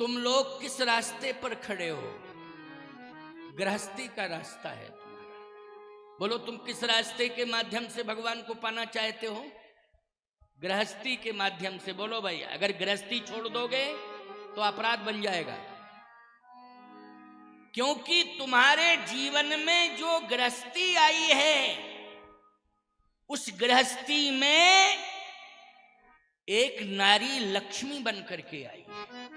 तुम लोग किस रास्ते पर खड़े हो? गृहस्थी का रास्ता है तुम्हारा। बोलो, तुम किस रास्ते के माध्यम से भगवान को पाना चाहते हो? गृहस्थी के माध्यम से। बोलो भाई, अगर गृहस्थी छोड़ दोगे तो अपराध बन जाएगा, क्योंकि तुम्हारे जीवन में जो गृहस्थी आई है उस गृहस्थी में एक नारी लक्ष्मी बन करके आई है।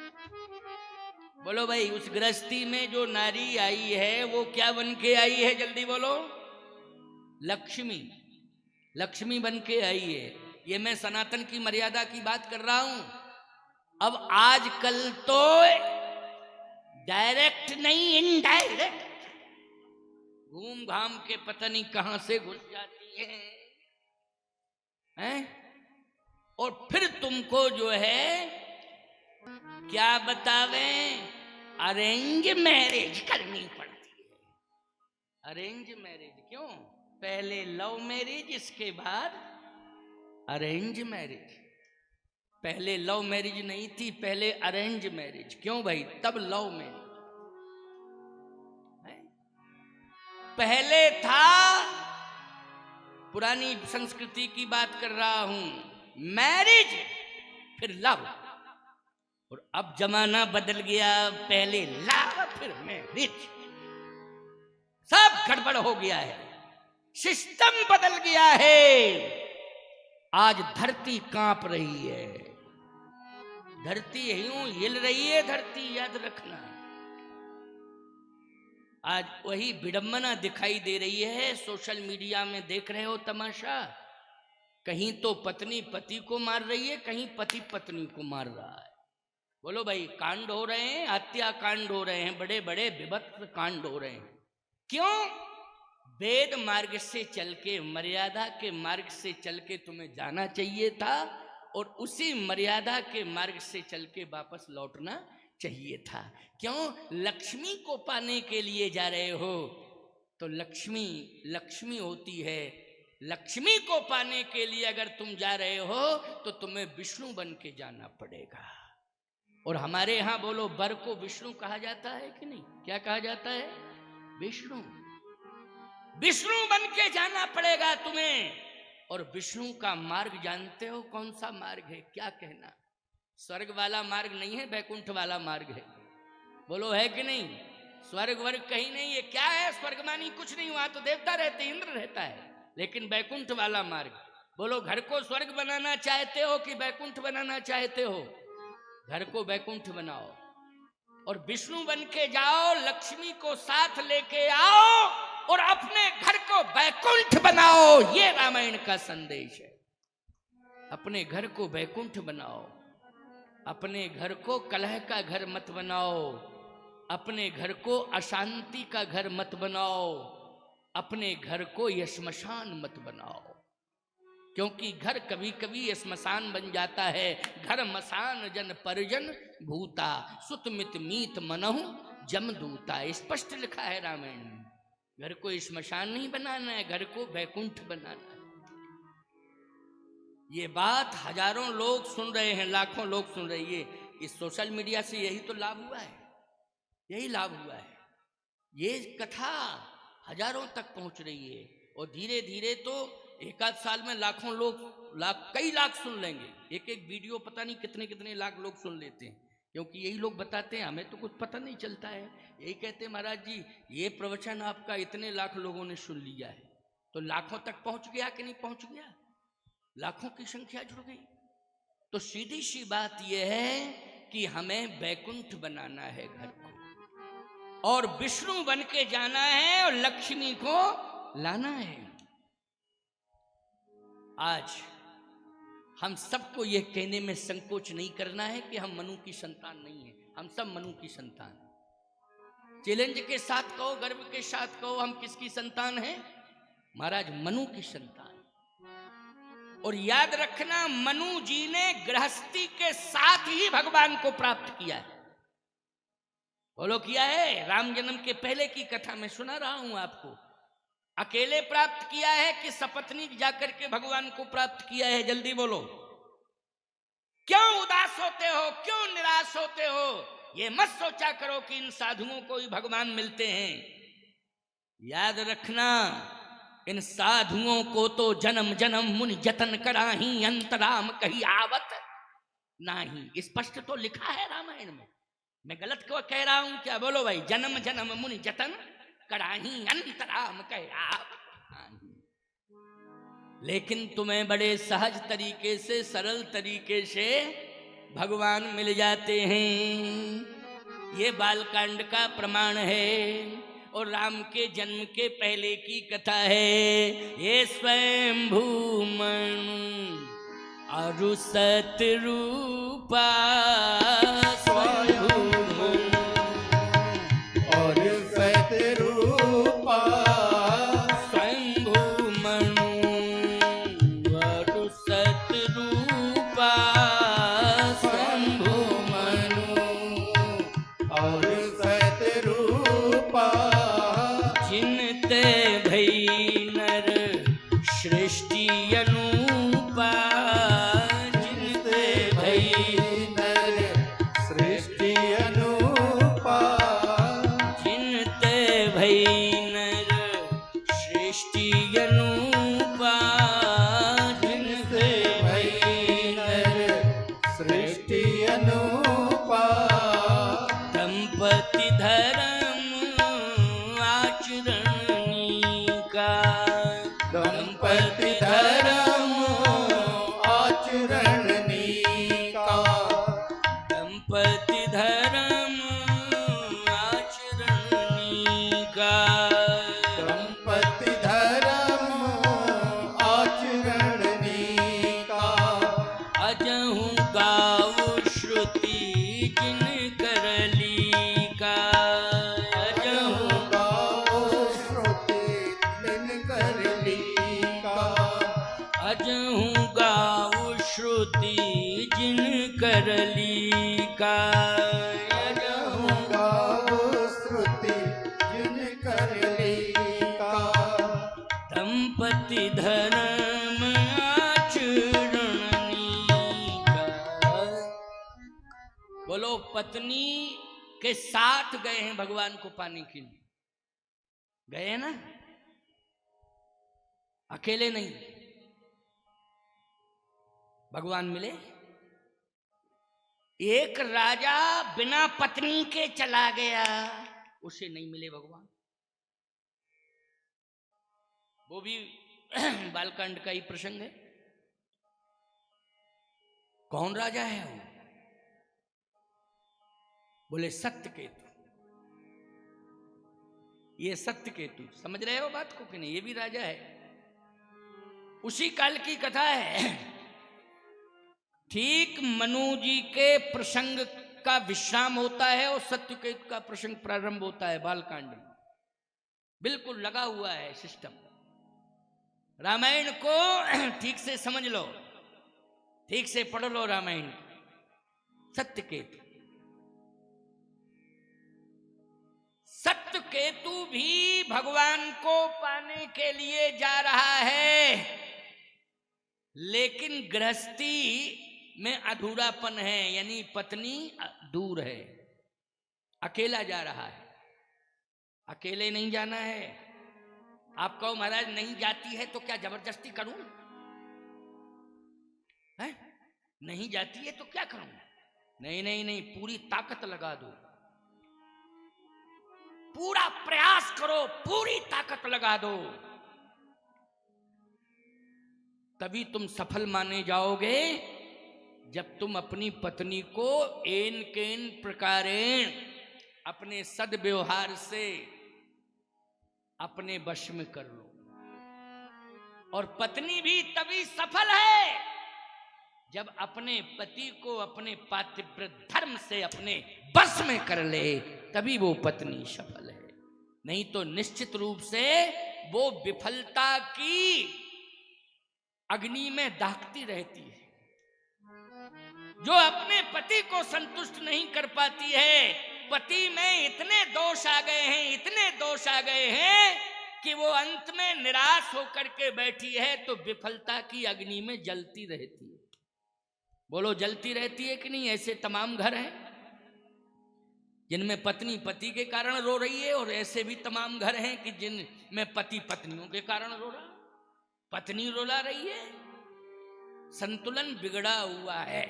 बोलो भाई, उस गृहस्थी में जो नारी आई है वो क्या बन के आई है? जल्दी बोलो। लक्ष्मी। लक्ष्मी बन के आई है। ये मैं सनातन की मर्यादा की बात कर रहा हूं। अब आजकल तो डायरेक्ट नहीं, इनडायरेक्ट घूम घाम के पता नहीं कहां से घुस जाती हैं? और फिर तुमको जो है क्या बतावे, अरेंज मैरिज करनी पड़ती है। अरेंज मैरिज क्यों? पहले लव मैरिज, इसके बाद अरेंज मैरिज। पहले लव मैरिज नहीं थी, पहले अरेंज मैरिज। क्यों भाई? तब लव मैरिज। पहले था, पुरानी संस्कृति की बात कर रहा हूं, मैरिज फिर लव। और अब जमाना बदल गया, पहले लव फिर मैरिज। सब गड़बड़ हो गया है, सिस्टम बदल गया है। आज धरती कांप रही है, धरती यूं हिल रही है, धरती याद रखना। आज वही विडंबना दिखाई दे रही है। सोशल मीडिया में देख रहे हो तमाशा। कहीं तो पत्नी पति को मार रही है, कहीं पति पत्नी को मार रहा है। बोलो भाई, कांड हो रहे हैं, हत्या कांड हो रहे हैं, बड़े बड़े विभत्स कांड हो रहे हैं। क्यों? वेद मार्ग से चल के, मर्यादा के मार्ग से चल के तुम्हें जाना चाहिए था, और उसी मर्यादा के मार्ग से चल के वापस लौटना चाहिए था। क्यों? लक्ष्मी को पाने के लिए जा रहे हो तो लक्ष्मी लक्ष्मी होती है। लक्ष्मी को पाने के लिए अगर तुम जा रहे हो तो तुम्हें विष्णु बन के जाना पड़ेगा। और हमारे यहां बोलो, वर को विष्णु कहा जाता है कि नहीं? क्या कहा जाता है? विष्णु। विष्णु बन के जाना पड़ेगा तुम्हें। और विष्णु का मार्ग जानते हो कौन सा मार्ग है? क्या कहना? स्वर्ग वाला मार्ग नहीं है, बैकुंठ वाला मार्ग है। बोलो, है कि नहीं? स्वर्ग वर्ग कहीं नहीं है। क्या है स्वर्ग मानी? कुछ नहीं, वहां तो देवता रहते, इंद्र रहता है। लेकिन बैकुंठ वाला मार्ग, बोलो, घर को स्वर्ग बनाना चाहते हो कि बैकुंठ बनाना चाहते हो? घर को बैकुंठ बनाओ और विष्णु बन के जाओ, लक्ष्मी को साथ लेके आओ और अपने घर को बैकुंठ बनाओ। ये रामायण का संदेश है। अपने घर को बैकुंठ बनाओ, अपने घर को कलह का घर मत बनाओ, अपने घर को अशांति का घर मत बनाओ, अपने घर को श्मशान मत बनाओ। क्योंकि घर कभी कभी श्मशान बन जाता है। घर मसान जन परिजन भूता, सुत मित मीत मनहु जमदूता। स्पष्ट लिखा है रामायण में। घर को श्मशान नहीं बनाना है, घर को बैकुंठ बनाना है। ये बात हजारों लोग सुन रहे हैं, लाखों लोग सुन रहे हैं। इस सोशल मीडिया से यही तो लाभ हुआ है, यही लाभ हुआ है। ये कथा हजारों तक पहुंच रही है और धीरे धीरे तो एक आध साल में लाखों लोग, कई लाख सुन लेंगे। एक एक वीडियो पता नहीं कितने कितने लाख लोग सुन लेते हैं, क्योंकि यही लोग बताते हैं, हमें तो कुछ पता नहीं चलता है। यही कहते हैं, महाराज जी ये प्रवचन आपका इतने लाख लोगों ने सुन लिया है। तो लाखों तक पहुंच गया कि नहीं पहुंच गया? लाखों की संख्या जुड़ गई। तो सीधी सी बात यह है कि हमें बैकुंठ बनाना है घर को, और विष्णु बन के जाना है और लक्ष्मी को लाना है। आज हम सबको यह कहने में संकोच नहीं करना है कि हम मनु की संतान नहीं है। हम सब मनु की संतान। चैलेंज के साथ कहो, गर्व के साथ कहो, हम किसकी संतान हैं? महाराज मनु की संतान। और याद रखना, मनु जी ने गृहस्थी के साथ ही भगवान को प्राप्त किया है। बोलो, किया है? राम जन्म के पहले की कथा मैं सुना रहा हूं आपको। अकेले प्राप्त किया है कि सपत्नीक जाकर के भगवान को प्राप्त किया है? जल्दी बोलो। क्यों उदास होते हो, क्यों निराश होते हो? ये मत सोचा करो कि इन साधुओं को ही भगवान मिलते हैं। याद रखना, इन साधुओं को तो जन्म जन्म मुनि जतन कराही, अंतराम कही आवत नाही। स्पष्ट तो लिखा है रामायण में, मैं गलत क्यों कह रहा हूं क्या? बोलो भाई, जन्म जन्म मुनि जतन कराही, अंतराम कही आवत नाही। लेकिन तुम्हें बड़े सहज तरीके से, सरल तरीके से भगवान मिल जाते हैं। ये बालकांड का प्रमाण है और राम के जन्म के पहले की कथा है। ये स्वयंभू मनु अरु सतरूपा, स्वयंभू मनु और सतरूपा, स्वयंभू मनु अरु सतरूपा, स्वयंभू मनु और सतरूपा, जिनते भई नर सृष्टि अनुपा, जिनते भई नर सृष्टि अनुपा, जिनते भई नर सृष्टि अनुपा, जिनते भई नर सृष्टि अनुपा, दंपति धर्म आचरण का, दंपति धर्म आचरण का, दंपति धर्म आचरण का, दंपति धर्म आचरण का, अजहु गाऊ श्रुति जिन करली का, अजहु गाओ श्रुति दिन करली का, अजहु गाऊ श्रुति जिन करली का, अजहु गाओ श्रुति जिन करली का, दंपति धर्म आचरण का। बोलो, पत्नी के साथ गए हैं भगवान को पाने के लिए, गए हैं ना, अकेले नहीं। भगवान मिले। एक राजा बिना पत्नी के चला गया, उसे नहीं मिले भगवान। वो भी बालकांड का ही प्रसंग है। कौन राजा है वो? बोले सत्यकेतु। ये सत्यकेतु, समझ रहे हो बात को कि नहीं? ये भी राजा है, उसी काल की कथा है। ठीक मनु जी के प्रसंग का विश्राम होता है और सत्यकेतु का प्रसंग प्रारंभ होता है बालकांड में। बिल्कुल लगा हुआ है सिस्टम। रामायण को ठीक से समझ लो, ठीक से पढ़ लो रामायण। सत्यकेतु, सत्यकेतु भी भगवान को पाने के लिए जा रहा है, लेकिन गृहस्थी में अधूरापन है, यानी पत्नी दूर है, अकेला जा रहा है। अकेले नहीं जाना है। आप कहो महाराज नहीं जाती है तो क्या जबरदस्ती करूं? है? नहीं जाती है तो क्या करूं? नहीं नहीं नहीं, पूरी ताकत लगा दो, पूरा प्रयास करो, पूरी ताकत लगा दो, तभी तुम सफल माने जाओगे। जब तुम अपनी पत्नी को एन केन प्रकारेण अपने सद्व्यवहार से अपने वश में कर लो। और पत्नी भी तभी सफल है जब अपने पति को अपने पातिव्रत धर्म से अपने वश में कर ले, तभी वो पत्नी सफल है। नहीं तो निश्चित रूप से वो विफलता की अग्नि में दागती रहती है। जो अपने पति को संतुष्ट नहीं कर पाती है, पति में इतने दोष आ गए हैं, इतने दोष आ गए हैं कि वो अंत में निराश होकर के बैठी है, तो विफलता की अग्नि में जलती रहती है। बोलो जलती रहती है कि नहीं? ऐसे तमाम घर हैं जिनमें पत्नी पति के कारण रो रही है, और ऐसे भी तमाम घर हैं कि जिनमें पति पत्नियों के कारण रो रहा, पत्नी रुला रही है। संतुलन बिगड़ा हुआ है,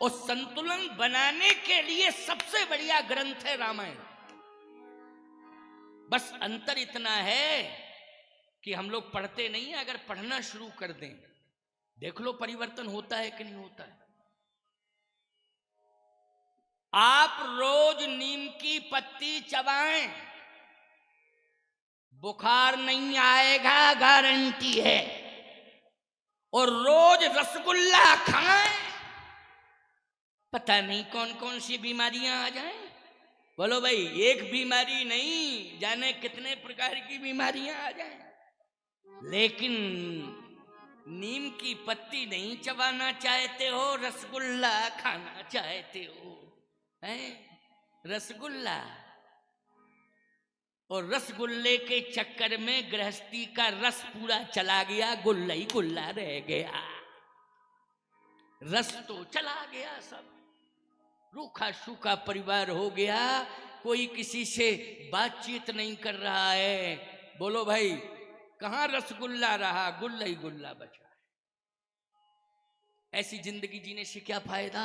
और संतुलन बनाने के लिए सबसे बढ़िया ग्रंथ है रामायण। बस अंतर इतना है कि हम लोग पढ़ते नहीं है, अगर पढ़ना शुरू कर दें देख लो परिवर्तन होता है कि नहीं होता है। आप रोज नीम की पत्ती चबाएं, बुखार नहीं आएगा, गारंटी है। और रोज रसगुल्ला खाएं, पता नहीं कौन कौन सी बीमारियां आ जाएं। बोलो भाई, एक बीमारी नहीं जाने कितने प्रकार की बीमारियां आ जाएं। लेकिन नीम की पत्ती नहीं चबाना चाहते हो, रसगुल्ला खाना चाहते हो, हैं? रसगुल्ला, और रसगुल्ले के चक्कर में गृहस्थी का रस पूरा चला गया, गुल्ला ही गुल्ला रह गया। रस तो चला गया, सब रूखा सूखा परिवार हो गया, कोई किसी से बातचीत नहीं कर रहा है। बोलो भाई, कहां रसगुल्ला रहा, गुल्ला ही गुल्ला बचा है। ऐसी जिंदगी जीने से क्या फायदा?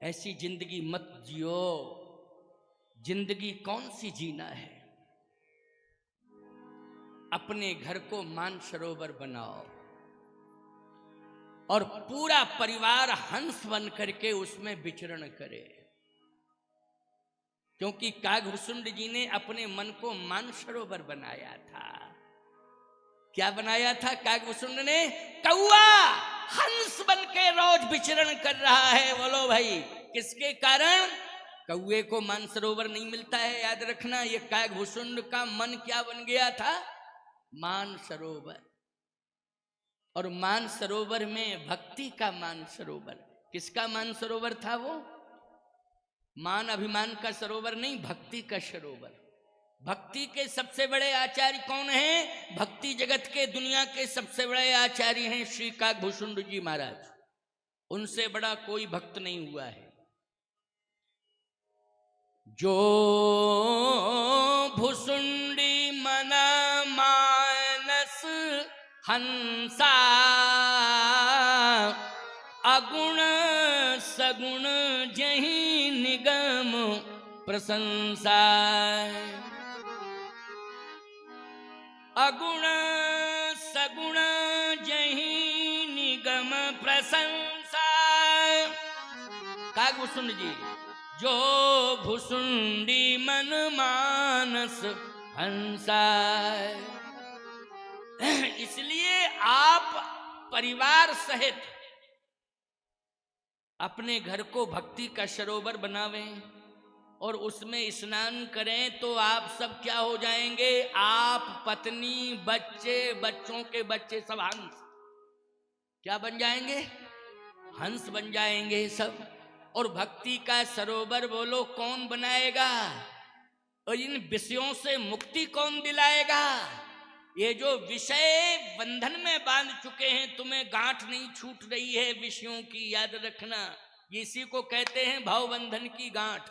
ऐसी जिंदगी मत जियो। जिंदगी कौन सी जीना है? अपने घर को मानसरोवर बनाओ, और पूरा परिवार हंस बन करके उसमें विचरण करे। क्योंकि कागभूषुंड जी ने अपने मन को मानसरोवर बनाया था। क्या बनाया था कागभूषुंड ने? कौआ हंस बन के रोज विचरण कर रहा है। बोलो भाई, किसके कारण? कौए को मानसरोवर नहीं मिलता है, याद रखना। ये कागभूषुंड का मन क्या बन गया था? मानसरोवर। और मानसरोवर में भक्ति का मानसरोवर। किसका मानसरोवर था वो? मान अभिमान का सरोवर नहीं, भक्ति का सरोवर। भक्ति के सबसे बड़े आचार्य कौन हैं? भक्ति जगत के, दुनिया के सबसे बड़े आचार्य हैं श्री कागभूषुंड जी महाराज। उनसे बड़ा कोई भक्त नहीं हुआ है। जो भुसुंडी मना मानस हंसा, अगुण सगुण जहि निगम प्रशंसा। अगुण सगुण जहि निगम प्रशंसा। कागभूषुंड जी, जो भुसुंडी मन मानस हंसा। इसलिए आप परिवार सहित अपने घर को भक्ति का सरोवर बनावें और उसमें स्नान करें, तो आप सब क्या हो जाएंगे? आप, पत्नी, बच्चे, बच्चों के बच्चे, सब हंस। क्या बन जाएंगे? हंस बन जाएंगे सब। और भक्ति का सरोवर बोलो कौन बनाएगा? और इन विषयों से मुक्ति कौन दिलाएगा? ये जो विषय बंधन में बांध चुके हैं, तुम्हें गांठ नहीं छूट रही है विषयों की, याद रखना। इसी को कहते हैं भावबंधन की गांठ।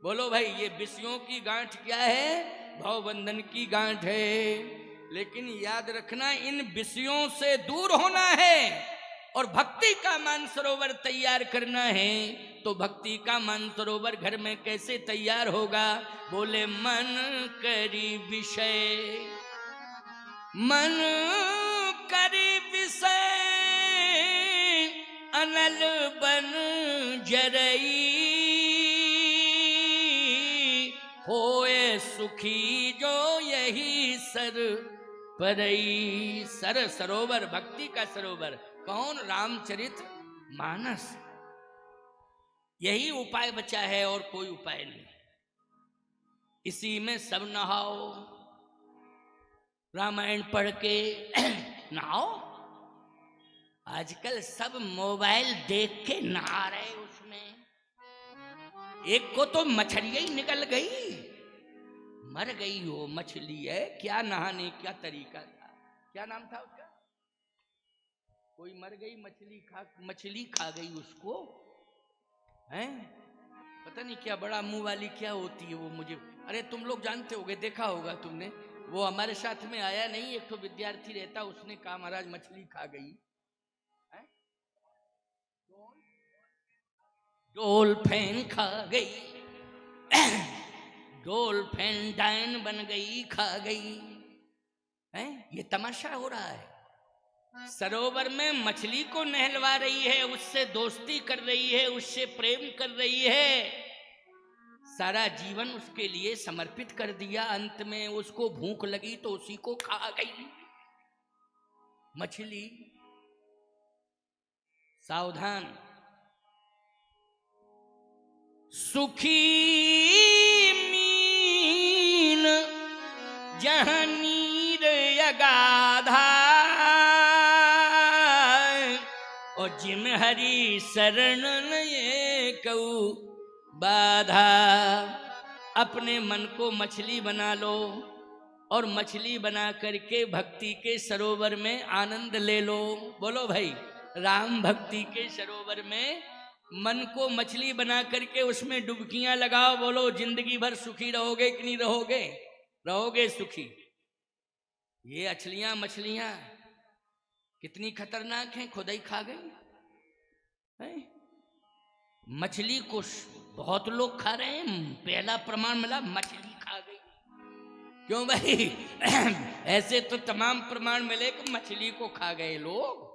बोलो भाई, ये विषयों की गांठ क्या है? भावबंधन की गांठ है। लेकिन याद रखना, इन विषयों से दूर होना है और भक्ति का मानसरोवर तैयार करना है। तो भक्ति का मानसरोवर घर में कैसे तैयार होगा? बोले मन करी विषय, मन करी विषय, अनल बन जरई, होए सुखी जो यही सर परई। सर सरोवर, भक्ति का सरोवर कौन? रामचरित मानस। यही उपाय बचा है और कोई उपाय नहीं। इसी में सब नहाओ, रामायण पढ़ के नहाओ। आजकल सब मोबाइल देख के नहा रहे उसमें। एक को तो मछलियां ही निकल गई, मर गई हो मछली है। क्या नहाने का तरीका था? क्या नाम था उसका? कोई मर गई, मछली खा गई उसको, हैं? पता नहीं क्या बड़ा मुंह वाली क्या होती है वो, मुझे, अरे तुम लोग जानते होगे, देखा होगा तुमने, वो हमारे साथ में आया नहीं, एक तो विद्यार्थी रहता, उसने कहा महाराज मछली खा गई, हैं? डॉल्फिन खा गई, डॉल्फिन डायन बन गई, खा गई, हैं? ये तमाशा हो रहा है। सरोवर में मछली को नहलवा रही है, उससे दोस्ती कर रही है, उससे प्रेम कर रही है, सारा जीवन उसके लिए समर्पित कर दिया, अंत में उसको भूख लगी तो उसी को खा गई मछली। सावधान। सुखी मीन जहाँ नीर अगाधा, और जिम हरि शरण ये कऊ बाधा। अपने मन को मछली बना लो और मछली बना करके भक्ति के सरोवर में आनंद ले लो। बोलो भाई, राम भक्ति के सरोवर में मन को मछली बना करके उसमें डुबकियां लगाओ। बोलो, जिंदगी भर सुखी रहोगे कि नहीं रहोगे? रहोगे सुखी। ये अछलियां मछलियां कितनी खतरनाक हैं, खुद ही खा गई है? मछली को बहुत लोग खा रहे हैं, पहला प्रमाण मिला मछली खा गई। क्यों भाई? ऐसे तो तमाम प्रमाण मिले कि मछली को खा गए लोग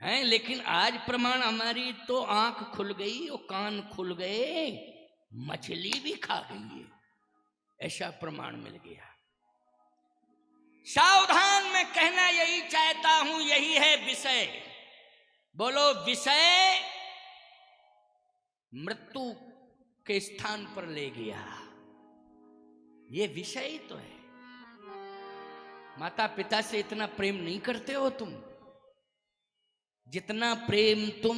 हैं, लेकिन आज प्रमाण हमारी तो आंख खुल गई और कान खुल गए, मछली भी खा गई है, ऐसा प्रमाण मिल गया। सावधान, मैं कहना यही चाहता हूं, यही है विषय। बोलो, विषय मृत्यु के स्थान पर ले गया, ये विषय ही तो है। माता पिता से इतना प्रेम नहीं करते हो तुम जितना प्रेम तुम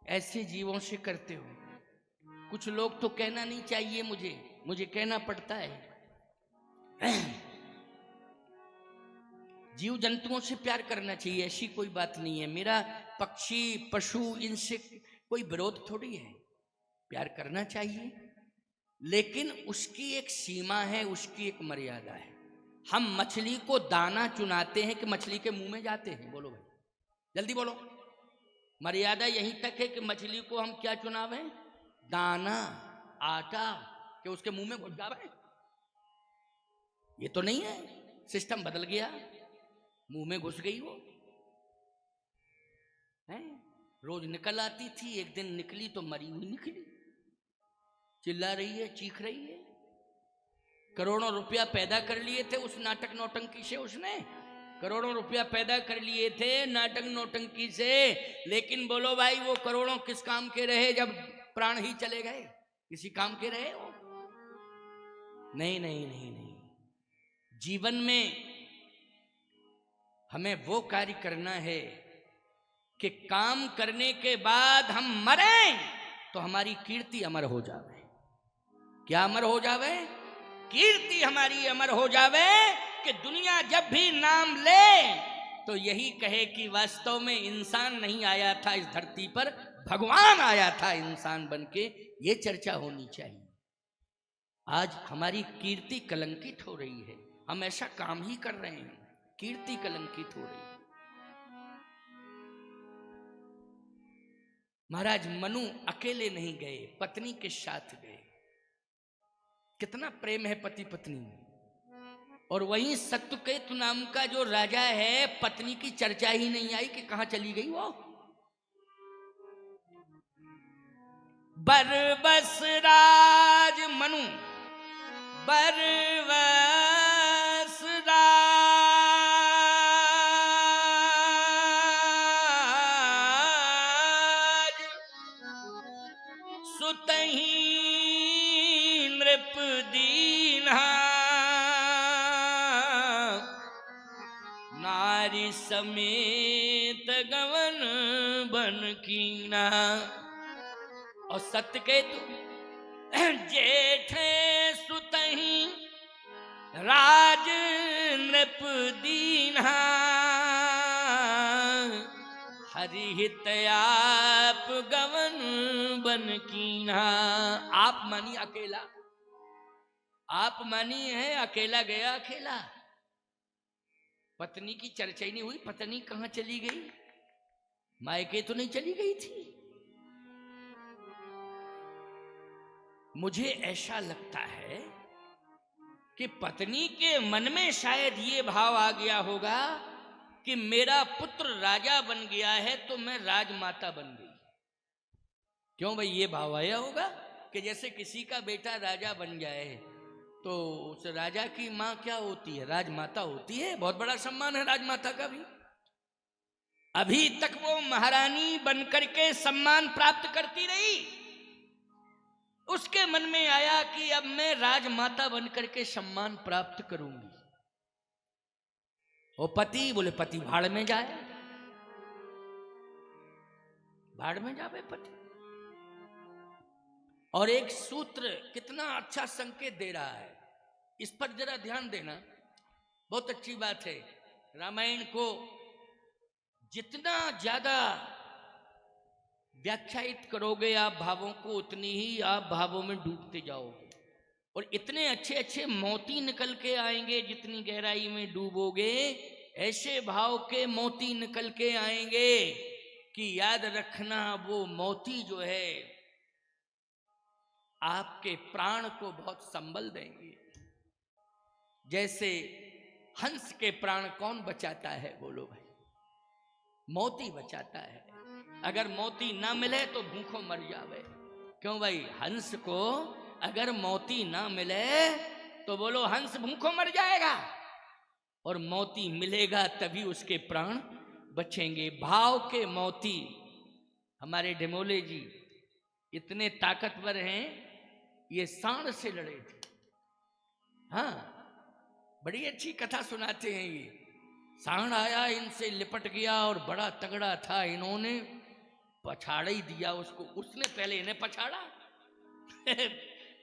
ऐसे जीवों से करते हो। कुछ लोग तो कहना नहीं चाहिए, मुझे कहना पड़ता है। जीव जंतुओं से प्यार करना चाहिए, ऐसी कोई बात नहीं है। मेरा पक्षी पशु इनसे कोई विरोध थोड़ी है, प्यार करना चाहिए, लेकिन उसकी एक सीमा है, उसकी एक मर्यादा है। हम मछली को दाना चुनाते हैं कि मछली के मुंह में जाते हैं? बोलो भाई, जल्दी बोलो। मर्यादा यहीं तक है कि मछली को हम क्या चुनावे? दाना, आटा, कि उसके मुंह में घुस जावे? ये तो नहीं है, सिस्टम बदल गया, मुंह में घुस गई वो है। रोज निकल आती थी, एक दिन निकली तो मरी हुई निकली, चिल्ला रही है, चीख रही है। करोड़ों रुपया पैदा कर लिए थे उस नाटक नौटंकी से, उसने करोड़ों रुपया पैदा कर लिए थे नाटक नौटंकी से, लेकिन बोलो भाई, वो करोड़ों किस काम के रहे जब प्राण ही चले गए? किसी काम के रहे वो? नहीं नहीं नहीं नहीं। जीवन में हमें वो कार्य करना है कि काम करने के बाद हम मरें तो हमारी कीर्ति अमर हो जावे। क्या अमर हो जावे? कीर्ति हमारी अमर हो जावे, कि दुनिया जब भी नाम ले तो यही कहे कि वास्तव में इंसान नहीं आया था इस धरती पर, भगवान आया था इंसान बनके। ये चर्चा होनी चाहिए। आज हमारी कीर्ति कलंकित हो रही है, हम ऐसा काम ही कर रहे हैं, कीर्ति कलंकित हो रही है। महाराज मनु अकेले नहीं गए, पत्नी के साथ गए। कितना प्रेम है पति पत्नी में। और वहीं सत्यकेतु नाम का जो राजा है, पत्नी की चर्चा ही नहीं आई कि कहां चली गई वो। बरबस राज मनु, बरबस राज सुतही नृप दीन्हा, नारी समेत गवन बन कीना। और सत्यकेतु जेठे सुतही राज नृप दीन्हा, हरिहित आप गवन बन कीन्हा। आप मानी अकेला, आप मानी है अकेला गया अकेला। पत्नी की चर्चा ही नहीं हुई, पत्नी कहां चली गई, मायके तो नहीं चली गई थी। मुझे ऐसा लगता है कि पत्नी के मन में शायद ये भाव आ गया होगा कि मेरा पुत्र राजा बन गया है तो मैं राजमाता बन गई। क्यों भाई, ये भाव आया होगा कि जैसे किसी का बेटा राजा बन जाए तो उस राजा की मां क्या होती है, राजमाता होती है। बहुत बड़ा सम्मान है राजमाता का भी। अभी तक वो महारानी बनकर के सम्मान प्राप्त करती रही, उसके मन में आया कि अब मैं राजमाता बनकर के सम्मान प्राप्त करूंगी। वो पति बोले पति भाड़ में जाए, भाड़ में जावे पति। और एक सूत्र कितना अच्छा संकेत दे रहा है, इस पर जरा ध्यान देना, बहुत अच्छी बात है। रामायण को जितना ज्यादा व्याख्यायित करोगे आप भावों को, उतनी ही आप भावों में डूबते जाओगे और इतने अच्छे अच्छे मोती निकल के आएंगे। जितनी गहराई में डूबोगे ऐसे भाव के मोती निकल के आएंगे कि याद रखना, वो मोती जो है आपके प्राण को बहुत संबल देंगे। जैसे हंस के प्राण कौन बचाता है, बोलो भाई, मोती बचाता है। अगर मोती ना मिले तो भूखों मर जावे। क्यों भाई, हंस को अगर मोती ना मिले तो बोलो हंस भूखों मर जाएगा, और मोती मिलेगा तभी उसके प्राण बचेंगे। भाव के मोती। हमारे ढिमोले जी इतने ताकतवर हैं, ये सांड से लड़े थे। हाँ, बड़ी अच्छी कथा सुनाते हैं ये। सांड आया, इनसे लिपट गया और बड़ा तगड़ा था, इन्होंने पछाड़ ही दिया उसको। उसने पहले इन्हें पछाड़ा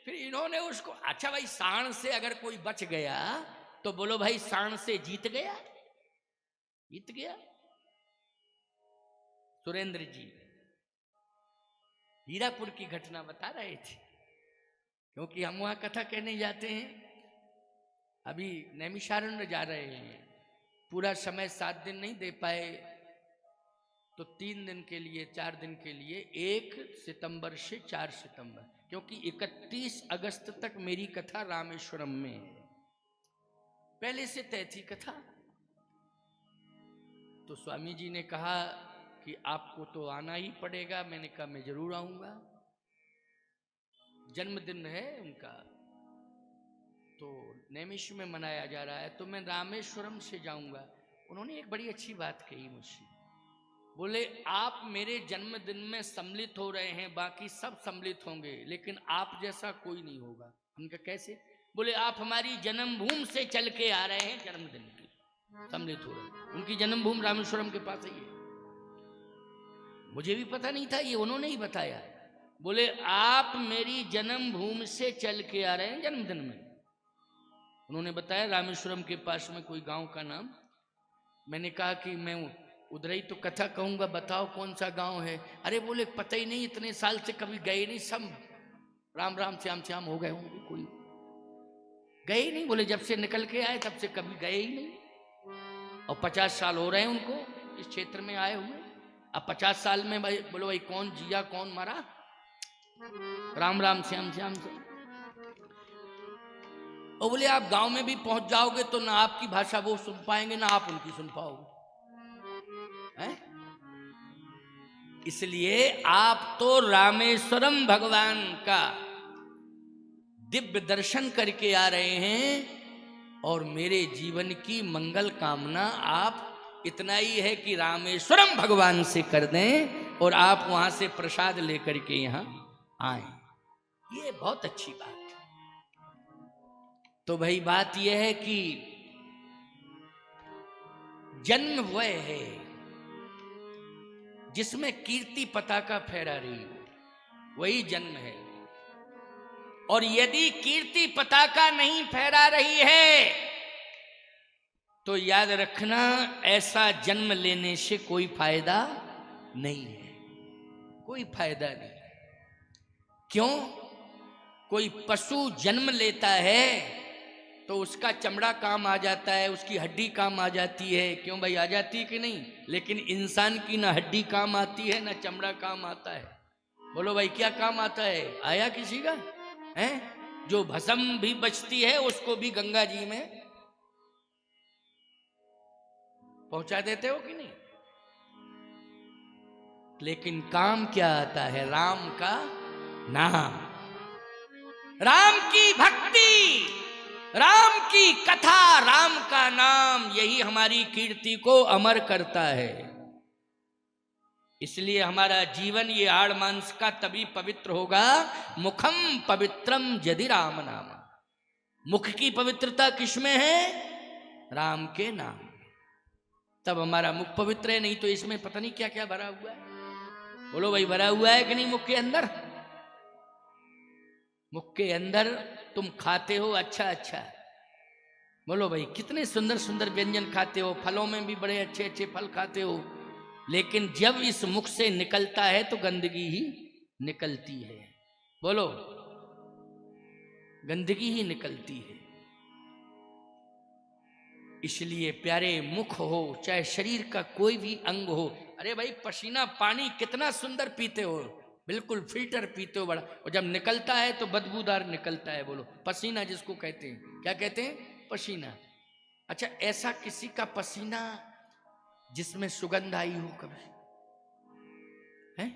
फिर इन्होंने उसको। अच्छा भाई, सांड से अगर कोई बच गया तो बोलो भाई सांड से जीत गया, जीत गया। सुरेंद्र जी हीरापुर की घटना बता रहे थे, क्योंकि हम वहां कथा कहने जाते हैं। अभी नैमिषारण्य जा रहे हैं, पूरा समय 7 दिन नहीं दे पाए तो 3 दिन के लिए, 4 दिन के लिए, 1 सितंबर से 4 सितंबर, क्योंकि 31 अगस्त तक मेरी कथा रामेश्वरम में है। पहले से तय थी कथा। तो स्वामी जी ने कहा कि आपको तो आना ही पड़ेगा। मैंने कहा मैं जरूर आऊंगा, जन्मदिन है उनका, तो नैमिष में मनाया जा रहा है, तो मैं रामेश्वरम से जाऊंगा। उन्होंने एक बड़ी अच्छी बात कही मुझसे, बोले आप मेरे जन्मदिन में सम्मिलित हो रहे हैं, बाकी सब सम्मिलित होंगे, लेकिन आप जैसा कोई नहीं होगा। उनका कैसे? बोले आप हमारी जन्मभूमि से चल के आ रहे हैं, जन्मदिन की सम्मिलित हो रहे हैं। उनकी जन्मभूमि रामेश्वरम के पास ही है। मुझे भी पता नहीं था, ये उन्होंने ही बताया। बोले आप मेरी जन्मभूमि से चल के आ रहे हैं जन्मदिन में। उन्होंने बताया रामेश्वरम के पास में कोई गांव का नाम। मैंने कहा कि मैं उधर ही तो कथा कहूंगा, बताओ कौन सा गांव है। अरे बोले पता ही नहीं, इतने साल से कभी गए नहीं, सब राम राम श्याम श्याम हो गए होंगे, कोई गए ही नहीं। बोले जब से निकल के आए तब से कभी गए ही नहीं, और 50 साल हो रहे हैं उनको इस क्षेत्र में आए हुए। अब 50 साल में भाई बोलो भाई कौन जिया कौन मरा, राम राम श्याम श्याम से। और बोले आप गांव में भी पहुंच जाओगे तो ना आपकी भाषा वो सुन पाएंगे, ना आप उनकी सुन पाओगे। इसलिए आप तो रामेश्वरम भगवान का दिव्य दर्शन करके आ रहे हैं, और मेरे जीवन की मंगल कामना आप इतना ही है कि रामेश्वरम भगवान से कर दें और आप वहां से प्रसाद लेकर के यहां आए। ये बहुत अच्छी बात है। तो भाई बात यह है कि जन्म वह है जिसमें कीर्ति पताका फहरा रही हो, वही जन्म है। और यदि कीर्ति पताका नहीं फहरा रही है तो याद रखना ऐसा जन्म लेने से कोई फायदा नहीं है, कोई फायदा नहीं। क्यों? कोई पशु जन्म लेता है तो उसका चमड़ा काम आ जाता है, उसकी हड्डी काम आ जाती है। क्यों भाई, आ जाती है कि नहीं? लेकिन इंसान की ना हड्डी काम आती है ना चमड़ा काम आता है। बोलो भाई, क्या काम आता है? आया किसी का है? जो भस्म भी बचती है उसको भी गंगा जी में पहुंचा देते हो कि नहीं? लेकिन काम क्या आता है? राम का नाम, राम की भक्ति, राम की कथा, राम का नाम, यही हमारी कीर्ति को अमर करता है। इसलिए हमारा जीवन ये आड़ मांस का तभी पवित्र होगा, मुखम पवित्रम यदि राम नाम। मुख की पवित्रता किसमें है? राम के नाम, तब हमारा मुख पवित्र है। नहीं तो इसमें पता नहीं क्या क्या भरा हुआ है। बोलो भाई, भरा हुआ है कि नहीं मुख के अंदर? मुख के अंदर तुम खाते हो अच्छा अच्छा, बोलो भाई, कितने सुंदर सुंदर व्यंजन खाते हो, फलों में भी बड़े अच्छे अच्छे फल खाते हो, लेकिन जब इस मुख से निकलता है तो गंदगी ही निकलती है। बोलो, गंदगी ही निकलती है। इसलिए प्यारे, मुख हो चाहे शरीर का कोई भी अंग हो। अरे भाई, पसीना पानी कितना सुंदर पीते हो, बिल्कुल फिल्टर पीते हो बड़ा, और जब निकलता है तो बदबूदार निकलता है। बोलो, पसीना जिसको कहते हैं, क्या कहते हैं? पसीना। अच्छा, ऐसा किसी का पसीना जिसमें सुगंध आई हो कभी है?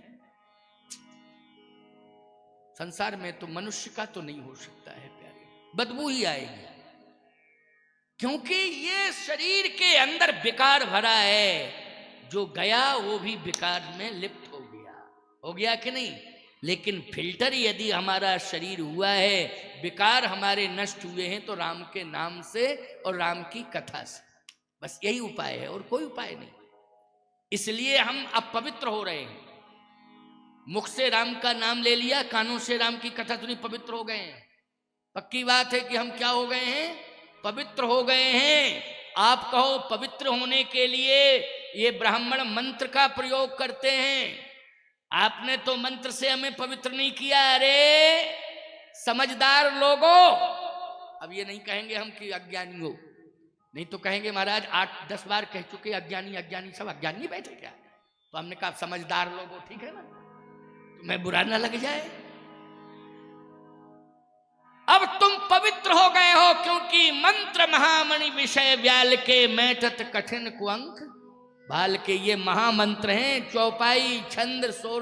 संसार में तो मनुष्य का तो नहीं हो सकता है प्यारे, बदबू ही आएगी। क्योंकि ये शरीर के अंदर विकार भरा है, जो गया वो भी विकार में लिप्त हो गया कि नहीं? लेकिन फिल्टर यदि हमारा शरीर हुआ है, विकार हमारे नष्ट हुए हैं, तो राम के नाम से और राम की कथा से। बस यही उपाय है, और कोई उपाय नहीं। इसलिए हम अब पवित्र हो रहे हैं। मुख से राम का नाम ले लिया, कानों से राम की कथा सुनी, पवित्र हो गए हैं। पक्की बात है कि हम क्या हो गए हैं? पवित्र हो गए हैं। आप कहो, पवित्र होने के लिए ये ब्राह्मण मंत्र का प्रयोग करते हैं। आपने तो मंत्र से हमें पवित्र नहीं किया। अरे समझदार लोगों, अब ये नहीं कहेंगे हम कि अज्ञानी हो, नहीं तो कहेंगे महाराज 8-10 बार कह चुके अज्ञानी अज्ञानी, सब अज्ञानी बैठे क्या? तो हमने कहा समझदार लोगों, ठीक है ना, तुम्हें बुरा ना लग जाए। अब तुम पवित्र हो गए हो, क्योंकि मंत्र महामणि विषय व्याल के मैटत कठिन कुअंक भाल के। ये महामंत्र हैं, चौपाई, छंद, सोर